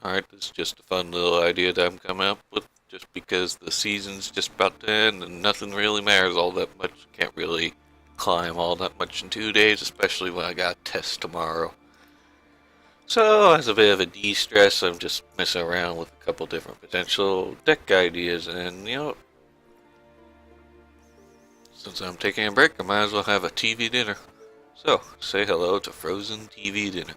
Alright, this is just a fun little idea that I'm coming up with just because the season's just about to end and nothing really matters all that much. Can't really climb all that much in 2 days, especially when I got a test tomorrow. So, as a bit of a de-stress, I'm just messing around with a couple different potential deck ideas, and since I'm taking a break, I might as well have a TV dinner. So, say hello to frozen TV dinner.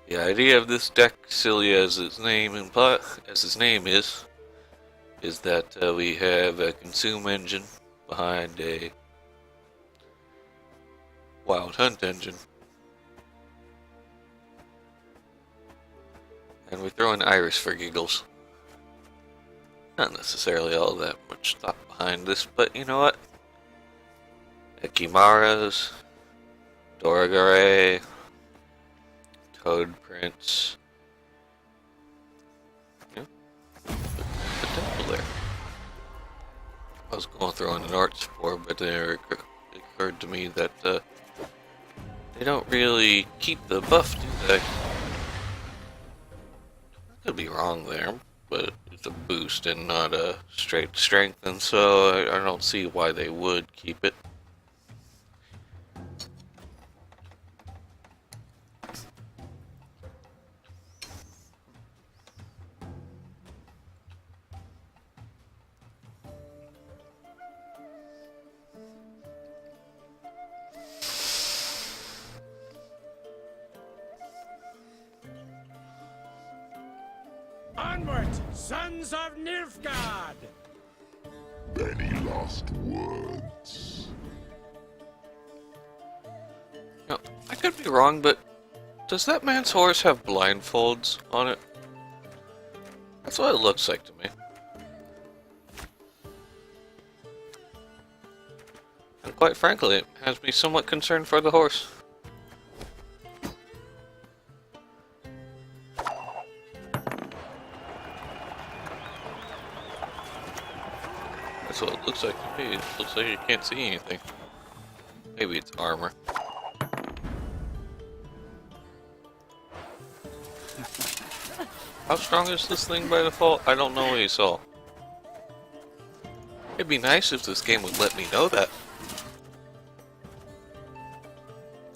The idea of this deck, silly as its name is that we have a consume engine behind a wild hunt engine, and we throw in iris for giggles. Not necessarily all that much thought behind this, but you know what? Ekimaras, Doragare, Toad Prince. Yeah, potential there. I was going to throw in an art spore, but then it occurred to me that they don't really keep the buff, do they? I could be wrong there, but it's a boost and not a straight strength, and so I don't see why they would keep it. Onward, sons of Nilfgaard! Any last words? Now, I could be wrong, but does that man's horse have blindfolds on it? That's what it looks like to me. And quite frankly, it has me somewhat concerned for the horse. That's what it looks like to me. It looks like you can't see anything. Maybe it's armor. How strong is this thing by default? I don't know what you saw. It'd be nice if this game would let me know that.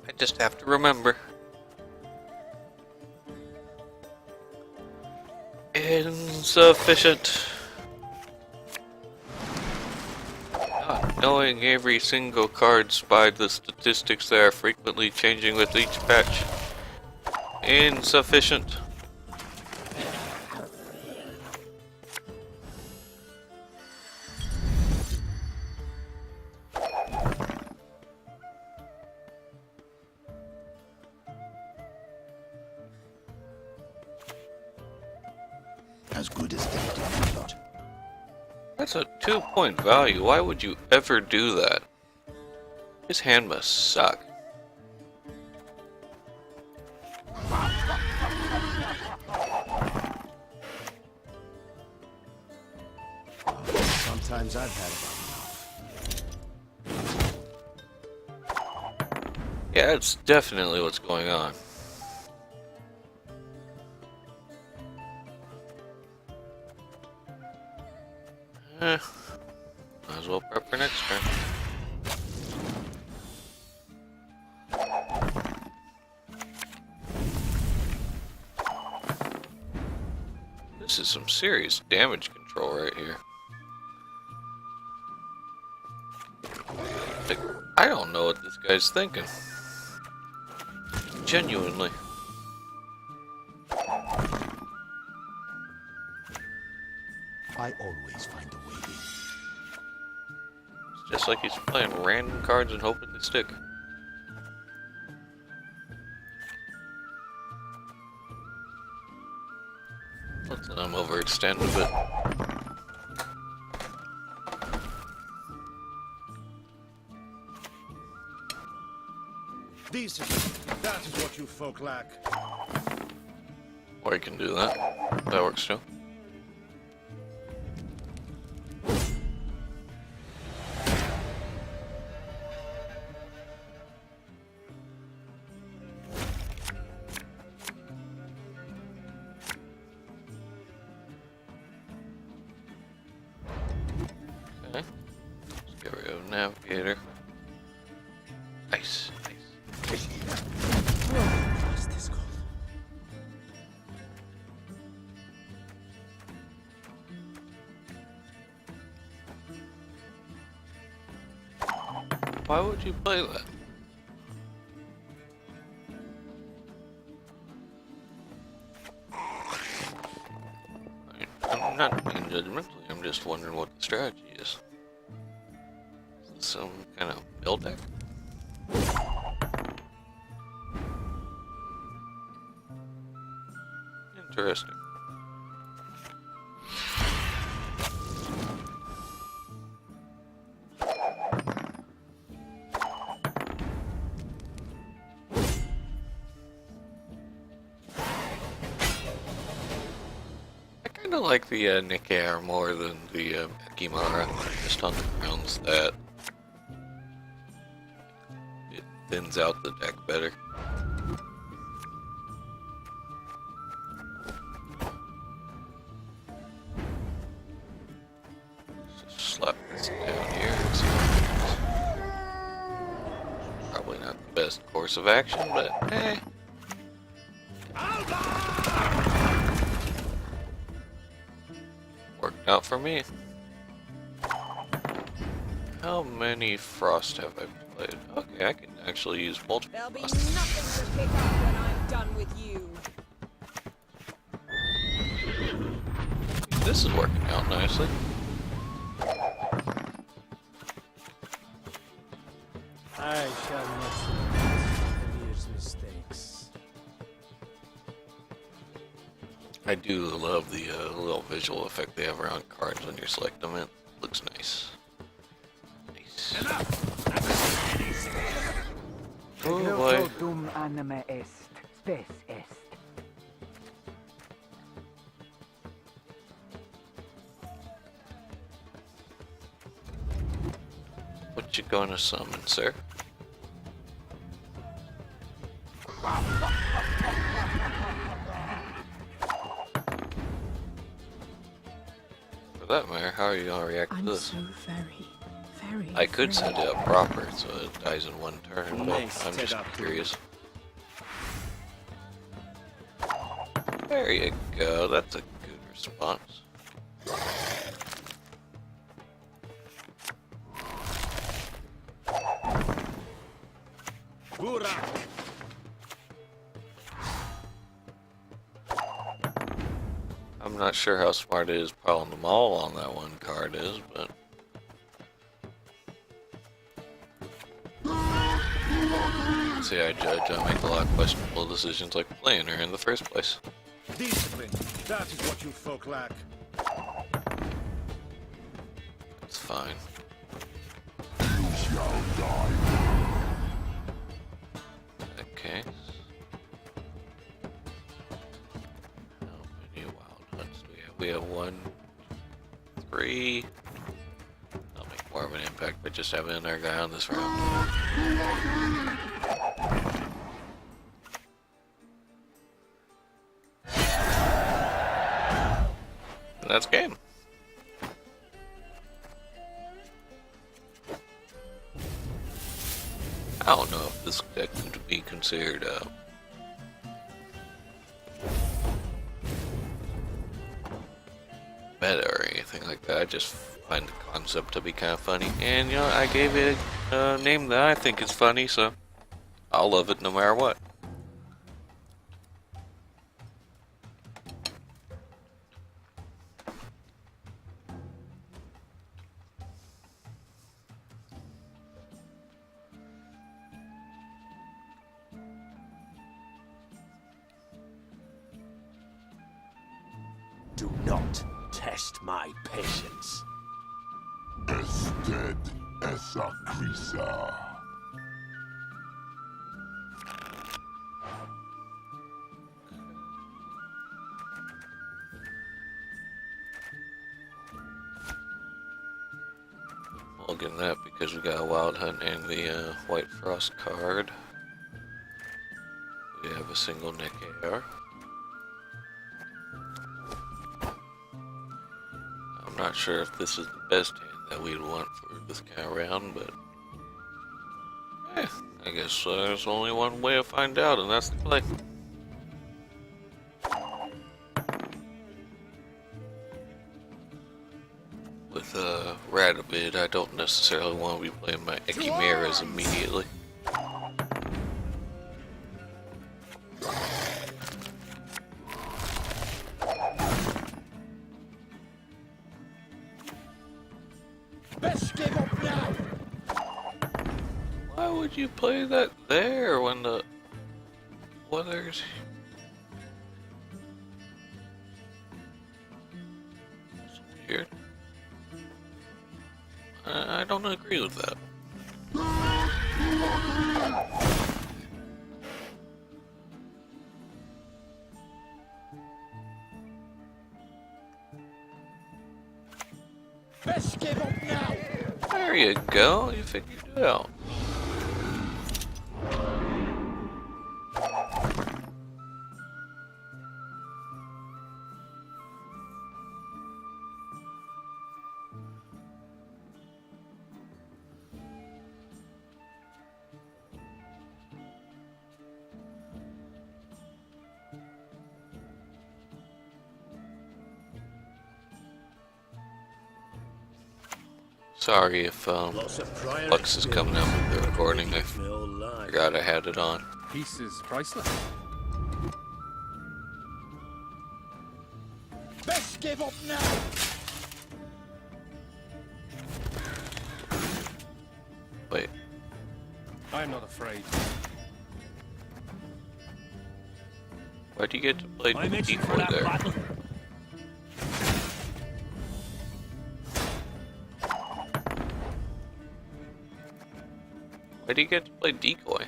I just have to remember. Insufficient. Not knowing every single card's by the statistics that are frequently changing with each patch. Insufficient. As good as dead, not. That's a 2-point value. Why would you ever do that? His hand must suck. Sometimes I've had about enough. Yeah, that's definitely what's going on. Might as well prep for next turn. This is some serious damage control right here. Like, I don't know what this guy's thinking. Genuinely. I always find a way in. It's just like he's playing random cards and hoping they stick. Let's let him overextend a bit. Decent. That is what you folk lack. Or he can do that. That works too. navigator. Nice, nice. What's this called? Why would you play that? I'm not being judgmental, I'm just wondering what the strategy is. Is this some kind of build deck? Interesting. I kind of like the Nickar more than the Akimara, just on the grounds that it thins out the deck better. Just slap this down here and see what happens. Probably not the best course of action, but eh. Worked out for me. How many Frost have I played? Okay, I can actually use multiple There'll be Frost. nothing to pick up when I'm done with you. This is working out nicely. I shall not repeat the year's mistakes. I do love the little visual effect they have around cards when you select them. It looks nice. Nice. Oh boy. Dum anima est, spes est. What you gonna summon, sir? For that matter, how are you gonna react to I'm this? so very I could set it up proper so it dies in one turn, but Nice I'm just setup. curious. There you go, that's a good response. Burak! I'm not sure how smart it is piling them all on that one card is, but... See, I judge I make a lot of questionable decisions like playing her in the first place. Discipline, that is what you folk lack. It's fine. You shall die. Okay. How many wild hunts do we have? We have 1, 3. I'll make more of an impact by just having our guy on this round. And that's game. I don't know if this deck could be considered meta or anything like that. I just find the concept to be kind of funny, and you know, I gave it a name that I think is funny, so I'll love it no matter what. Do not test my patience. Ested essa crisa. We'll get that because we got a Wild Hunt and the White Frost card. We have a single Nick AR. I'm not sure if this is the best hand that we'd want for this kind of round, but I guess there's only one way to find out, and that's to play. With Radabid, I don't necessarily want to be playing my Echimeras immediately. Best give up now! Why would you play that there when the weather's... That's weird. I don't agree with that. Best give up now! There you go, you figured it out. Sorry if Flux is coming out with the recording. I forgot I had it on. Peace is priceless. Best give up now! Wait, I'm not afraid. why do you get to play I'm itching for decoy that there? battle. Why do you get to play decoy?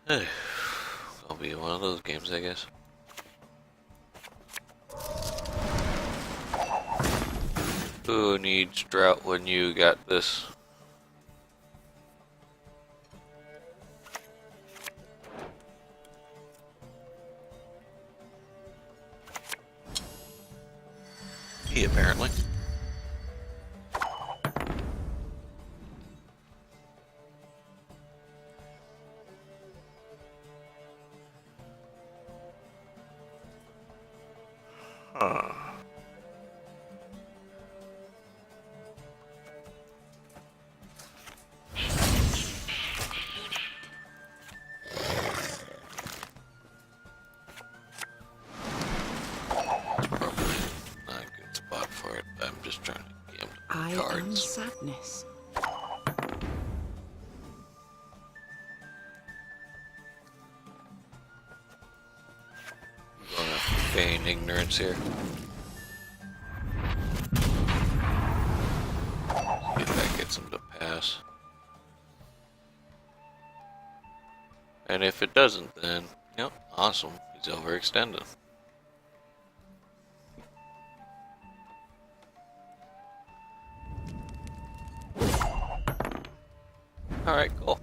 I'll be one of those games, I guess. Who needs drought when you got this? He apparently. Probably not a good spot for it. I'm just trying to get him to I am cards. sadness. I'm gonna feign ignorance here. See if that gets him to pass. And if it doesn't, then, yep, awesome. He's overextended. Alright, cool.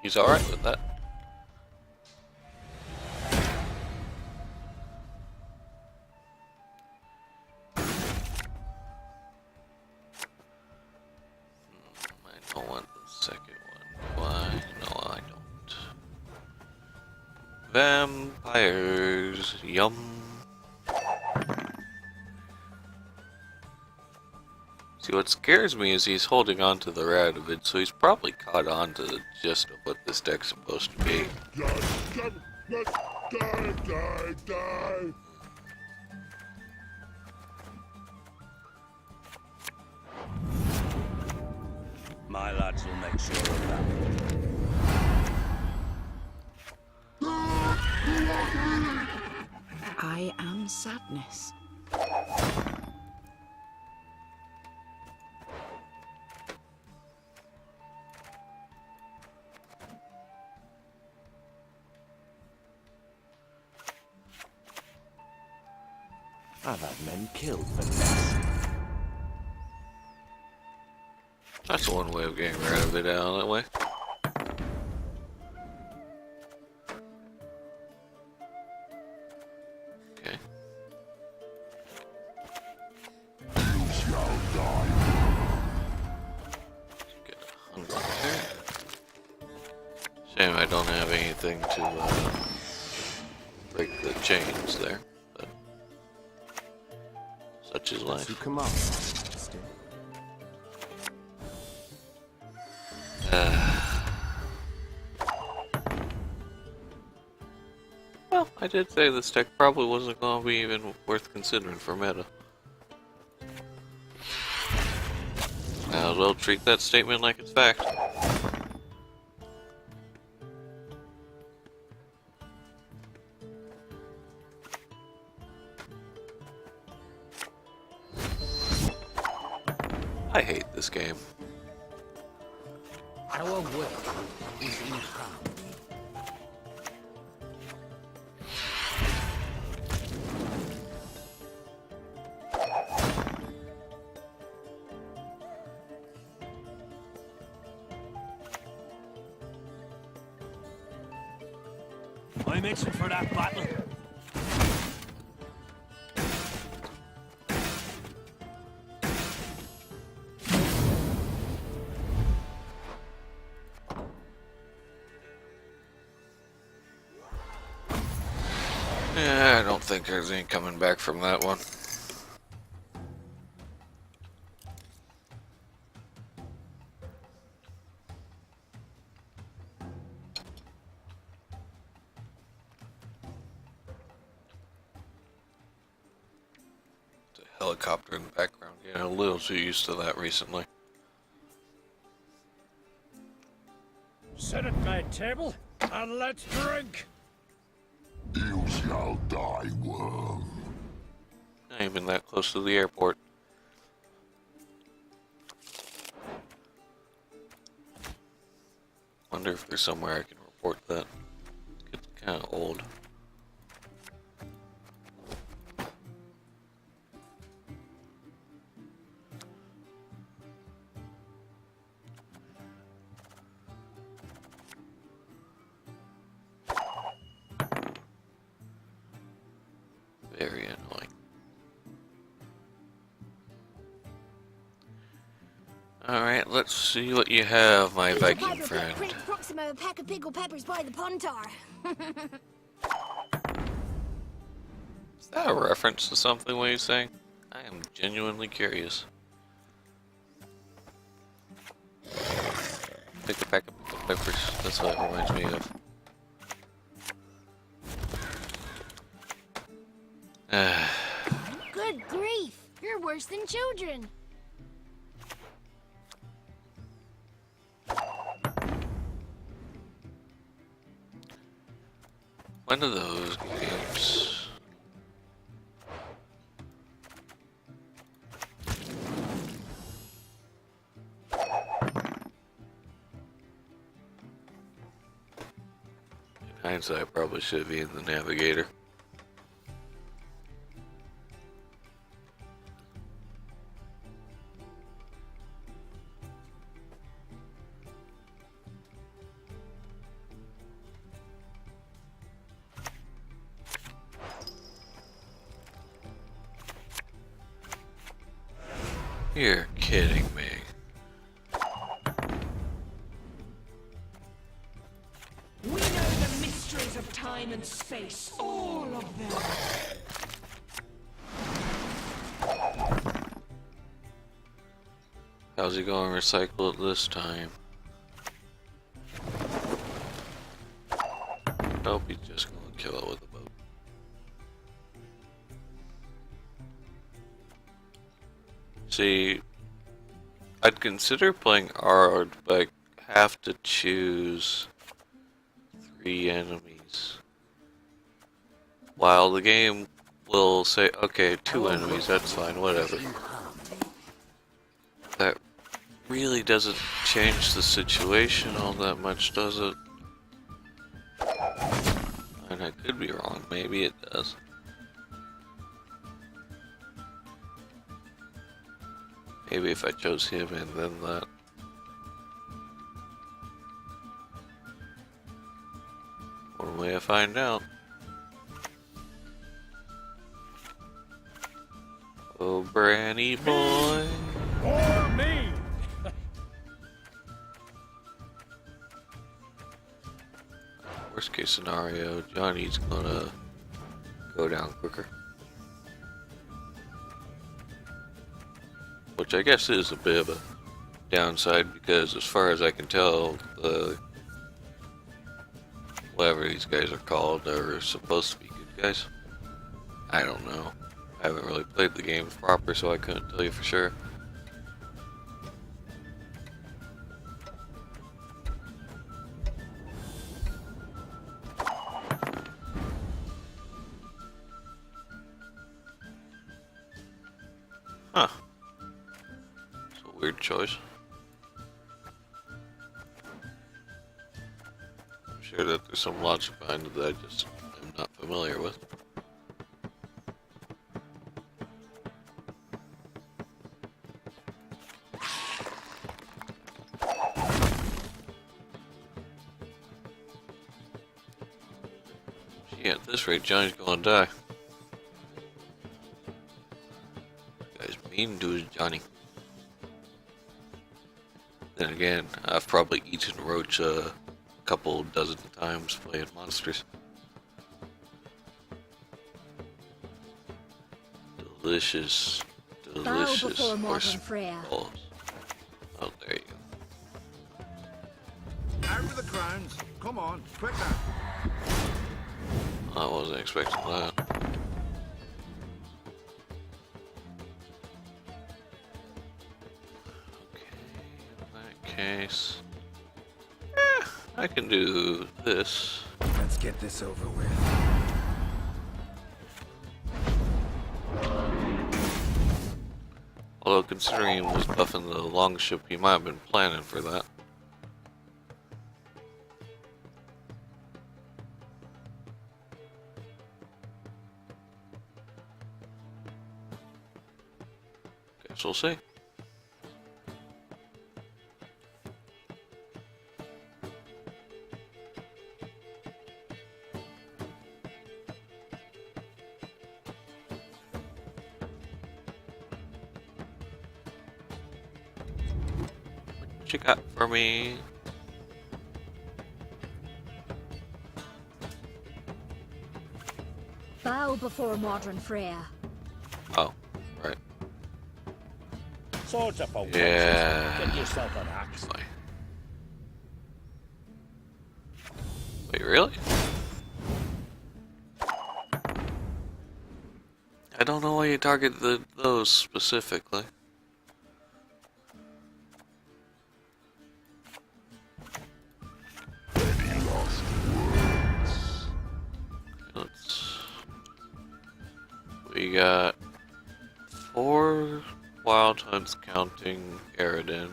He's alright with that. I don't want the second one. Do I? No, I don't. Vampires. Yum. See, what scares me is he's holding on to the Radovid, so he's probably caught on to the gist of what this deck's supposed to be. Die! My lads will make sure of that. I am sadness. I've had men killed for this. That's one way of getting rid of it out that way. Okay. Shame I don't have anything to break the chains there, but such is life. You come on. Still. Well, I did say this tech probably wasn't going to be even worth considering for meta. Might as well treat that statement like it's fact. I hate this game. Our work is in harmony. I'm itching for that battle. Yeah, I don't think there's any coming back from that one. It's a helicopter in the background. Yeah, a little too used to that recently. Sit at my table and let's drink. You shall die, worm. Not even that close to the airport. Wonder if there's somewhere I can report that. It's kind of old. Very annoying. Alright, let's see what you have, my Viking friend. Proximo pack of pickle peppers by the pontar. Is that a reference to something what he's saying? I am genuinely curious. Pick a pack of pickled peppers, that's what it reminds me of. Good grief, you're worse than children. One of those games. In hindsight, I probably should be in the navigator. You're kidding me. We know the mysteries of time and space, all of them. How's he going to recycle it this time? Nope, he's just going to kill it with a boat. See, I'd consider playing Ard, but I have to choose 3 enemies. While the game will say, okay, 2 enemies, that's fine, whatever. That really doesn't change the situation all that much, does it? And I could be wrong, maybe it does. Maybe if I chose him and then that. One way to find out. Oh, Branny boy. Or me. Worst case scenario, Johnny's gonna go down quicker. Which I guess is a bit of a downside because as far as I can tell, the whatever these guys are called are supposed to be good guys. I don't know. I haven't really played the games proper, so I couldn't tell you for sure. Huh. It's a weird choice. I'm sure that there's some logic behind it that I just am not familiar with. Gee, at this rate, Johnny's gonna die. Guy's mean to his Johnny. Then again, I've probably eaten roach a couple dozen times playing monsters. Delicious, Bow delicious before horse modern Freya. balls. Oh, there you go. Out with the crowns. Come on, quicker. I wasn't expecting that. Okay, in that case, I can do this. Let's get this over with. Although considering he was buffing the longship, he might have been planning for that. Guess we'll see. What you got for me? Bow before modern Freya. Oh, right. Swords up for Yeah. Get yourself an axe. Fine. Wait, really? I don't know why you target those specifically. Any lost words? We got 4 wild hunts counting Aridin.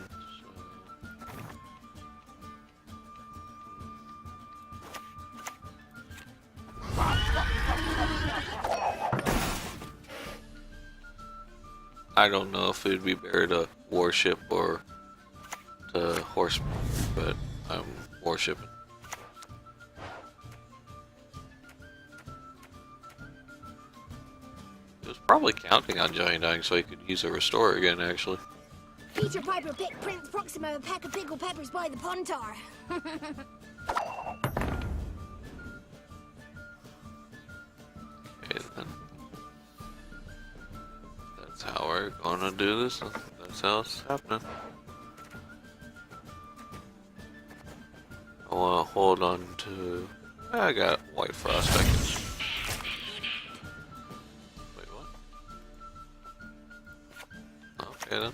I don't know if it'd be better to warship or to horseman, but I'm warshipping. It was probably counting on Johnny dying so he could use a restore again, actually. Peter Piper picked Prince Proximo a pack of pickle peppers by the Pontar. Okay then. That's how we're gonna do this. That's how it's happening. I wanna hold on to... I got White Frost. I can... Wait, what? Okay then.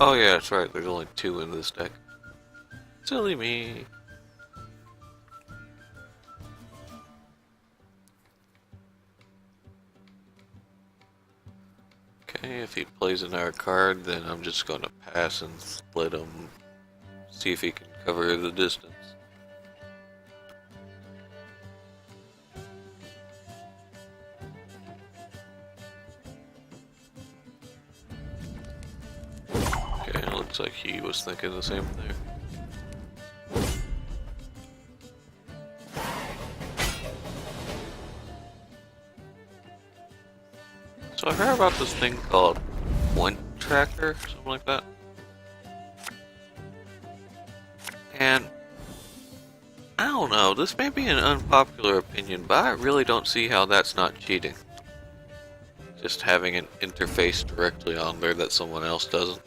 Oh yeah, that's right. There's only 2 in this deck. Silly me. Okay, if he plays another card, then I'm just gonna pass and split him. See if he can cover the distance. Okay, it looks like he was thinking the same thing. So I heard about this thing called GWENT tracker, something like that. And I don't know, this may be an unpopular opinion, but I really don't see how that's not cheating. Just having an interface directly on there that someone else doesn't.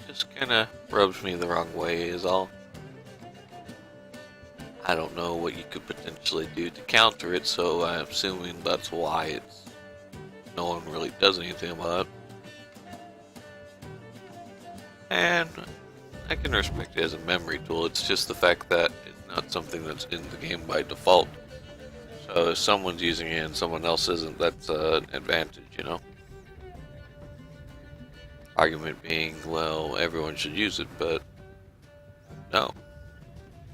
Just kinda rubs me the wrong way is all. I don't know what you could potentially do to counter it, so I'm assuming that's why no one really does anything about it. And I can respect it as a memory tool, it's just the fact that it's not something that's in the game by default. So if someone's using it and someone else isn't, that's an advantage, you know? Argument being, well, everyone should use it, but no.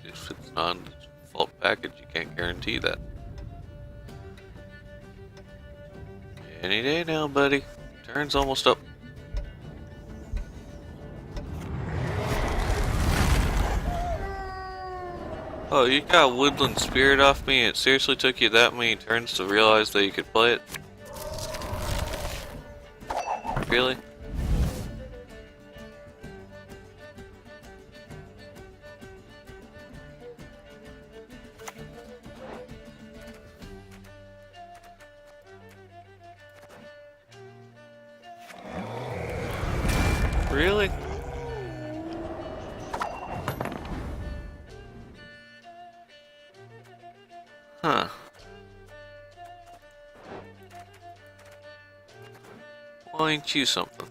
If it's not the default package, you can't guarantee that. Any day now, buddy. Turn's almost up. Oh, you got Woodland Spirit off me? It seriously took you that many turns to realize that you could play it? Really? Really? Huh. Why ain't you something?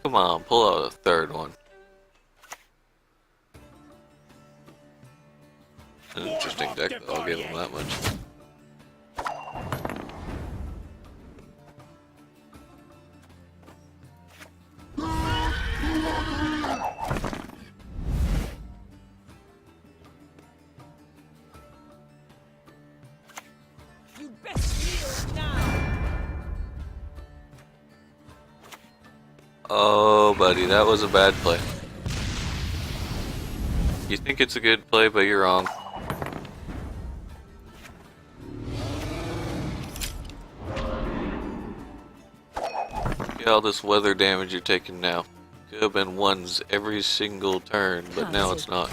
Come on, pull out a third one. An interesting deck, though, I'll give him that much. You best yield now. Oh, buddy, that was a bad play. You think it's a good play, but you're wrong. Look at all this weather damage you're taking now. Could have been ones every single turn, but now it's not.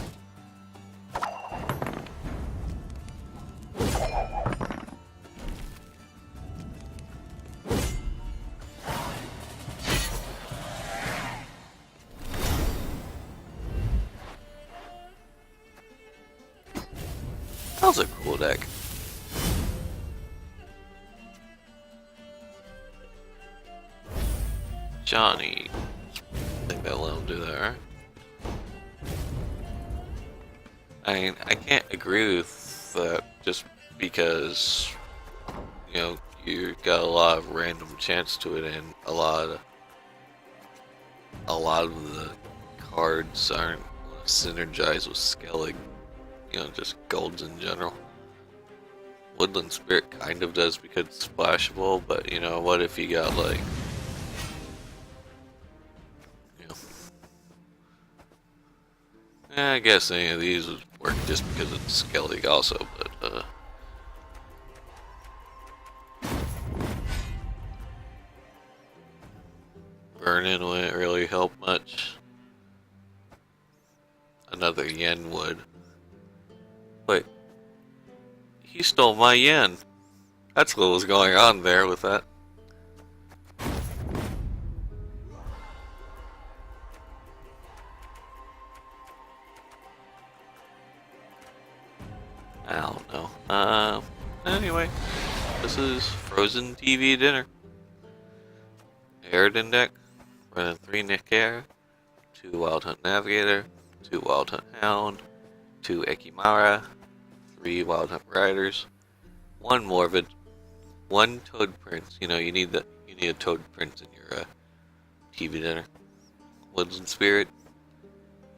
That was a cool deck. Johnny. I think they'll let him do that, right? I mean, I can't agree with that just because, you know, you got a lot of random chance to it and a lot of the cards aren't synergized with Skellig. You know, just golds in general. Woodland Spirit kind of does because it's splashable, but you know, what if you got like, you know, I guess any of these would work just because it's Skellig also, but Burn-In wouldn't really help much. Another yen would. Wait. He stole my yen. That's what was going on there with that. I don't know. Anyway. This is Frozen TV dinner. Paradin deck, running 3 Nicair, 2 Wild Hunt Navigator, 2 Wild Hunt Hound, 2 Ekimara, 3 Wild Hunt Riders, 1 Morbid, 1 Toad Prince. You know, you need a Toad Prince in your TV dinner. Woodland Spirit,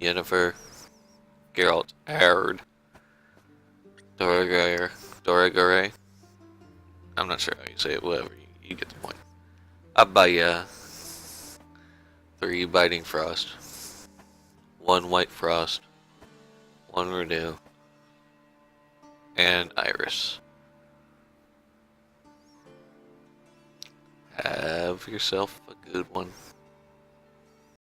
Yennefer, Geralt Aird, Doragare. I'm not sure how you say it, whatever, you get the point. I'll buy ya 3 Biting Frost, 1 White Frost, 1 Renew, and Iris. Have yourself a good one.